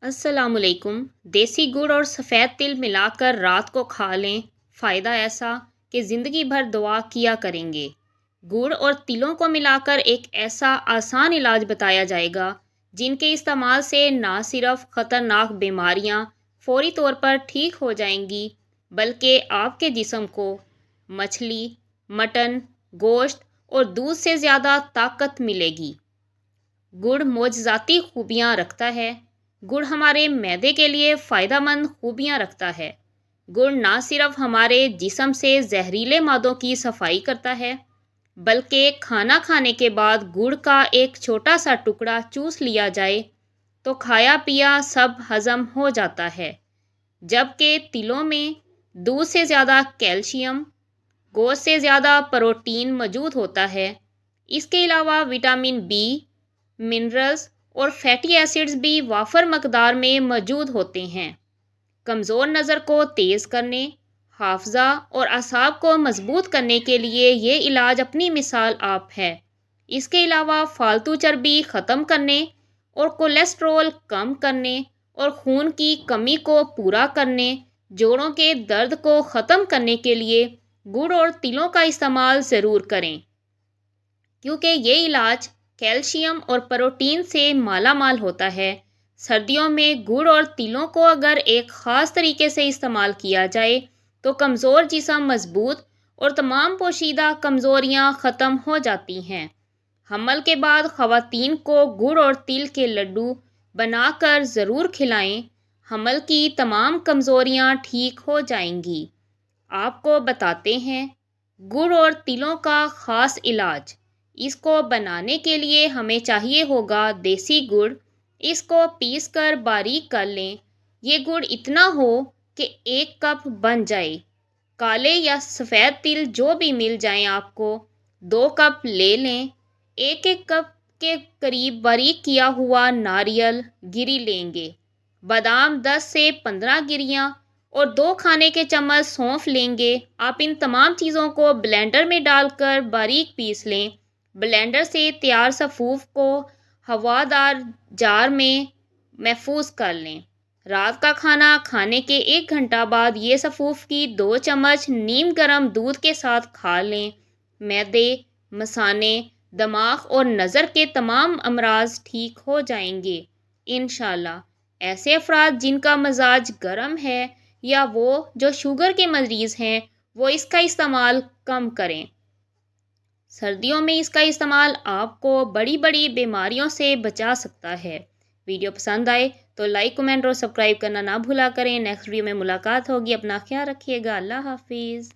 السلام علیکم۔ دیسی گڑ اور سفید تل ملا کر رات کو کھا لیں، فائدہ ایسا کہ زندگی بھر دعا کیا کریں گے۔ گڑ اور تلوں کو ملا کر ایک ایسا آسان علاج بتایا جائے گا جن کے استعمال سے نہ صرف خطرناک بیماریاں فوری طور پر ٹھیک ہو جائیں گی بلکہ آپ کے جسم کو مچھلی، مٹن، گوشت اور دودھ سے زیادہ طاقت ملے گی۔ گڑ معجزاتی خوبیاں رکھتا ہے۔ گڑ ہمارے معدے کے لیے فائدہ مند خوبیاں رکھتا ہے۔ گڑ نہ صرف ہمارے جسم سے زہریلے مادوں کی صفائی کرتا ہے بلکہ کھانا کھانے کے بعد گڑ کا ایک چھوٹا سا ٹکڑا چوس لیا جائے تو کھایا پیا سب ہضم ہو جاتا ہے، جبکہ تلوں میں دودھ سے زیادہ کیلشیم، گوشت سے زیادہ پروٹین موجود ہوتا ہے۔ اس کے علاوہ وٹامن بی، منرلز اور فیٹی ایسڈز بھی وافر مقدار میں موجود ہوتے ہیں۔ کمزور نظر کو تیز کرنے، حافظہ اور اعصاب کو مضبوط کرنے کے لیے یہ علاج اپنی مثال آپ ہے۔ اس کے علاوہ فالتو چربی ختم کرنے اور کولیسٹرول کم کرنے اور خون کی کمی کو پورا کرنے، جوڑوں کے درد کو ختم کرنے کے لیے گڑ اور تلوں کا استعمال ضرور کریں، کیونکہ یہ علاج کیلشیم اور پروٹین سے مالا مال ہوتا ہے۔ سردیوں میں گڑ اور تلوں کو اگر ایک خاص طریقے سے استعمال کیا جائے تو کمزور جسم مضبوط اور تمام پوشیدہ کمزوریاں ختم ہو جاتی ہیں۔ حمل کے بعد خواتین کو گڑ اور تل کے لڈو بنا کر ضرور کھلائیں، حمل کی تمام کمزوریاں ٹھیک ہو جائیں گی۔ آپ کو بتاتے ہیں گڑ اور تلوں کا خاص علاج۔ اس کو بنانے کے لیے ہمیں چاہیے ہوگا دیسی گڑ۔ اس کو پیس کر باریک کر لیں۔ یہ گڑ اتنا ہو کہ 1 کپ بن جائے۔ کالے یا سفید تل جو بھی مل جائیں آپ کو 2 کپ لے لیں۔ 1 کپ کے قریب باریک کیا ہوا ناریل گری لیں گے۔ بادام 10 سے 15 گریاں اور 2 کھانے کے چمچ سونف لیں گے۔ آپ ان تمام چیزوں کو بلینڈر میں ڈال کر باریک پیس لیں۔ بلینڈر سے تیار سفوف کو ہوادار جار میں محفوظ کر لیں۔ رات کا کھانا کھانے کے 1 گھنٹہ بعد یہ سفوف کی 2 چمچ نیم گرم دودھ کے ساتھ کھا لیں۔ معدے، مثانے، دماغ اور نظر کے تمام امراض ٹھیک ہو جائیں گے انشاءاللہ۔ ایسے افراد جن کا مزاج گرم ہے یا وہ جو شوگر کے مریض ہیں وہ اس کا استعمال کم کریں۔ سردیوں میں اس کا استعمال آپ کو بڑی بڑی بیماریوں سے بچا سکتا ہے۔ ویڈیو پسند آئے تو لائک، کمنٹ اور سبسکرائب کرنا نہ بھولا کریں۔ نیکسٹ ویڈیو میں ملاقات ہوگی۔ اپنا خیال رکھیے گا۔ اللہ حافظ۔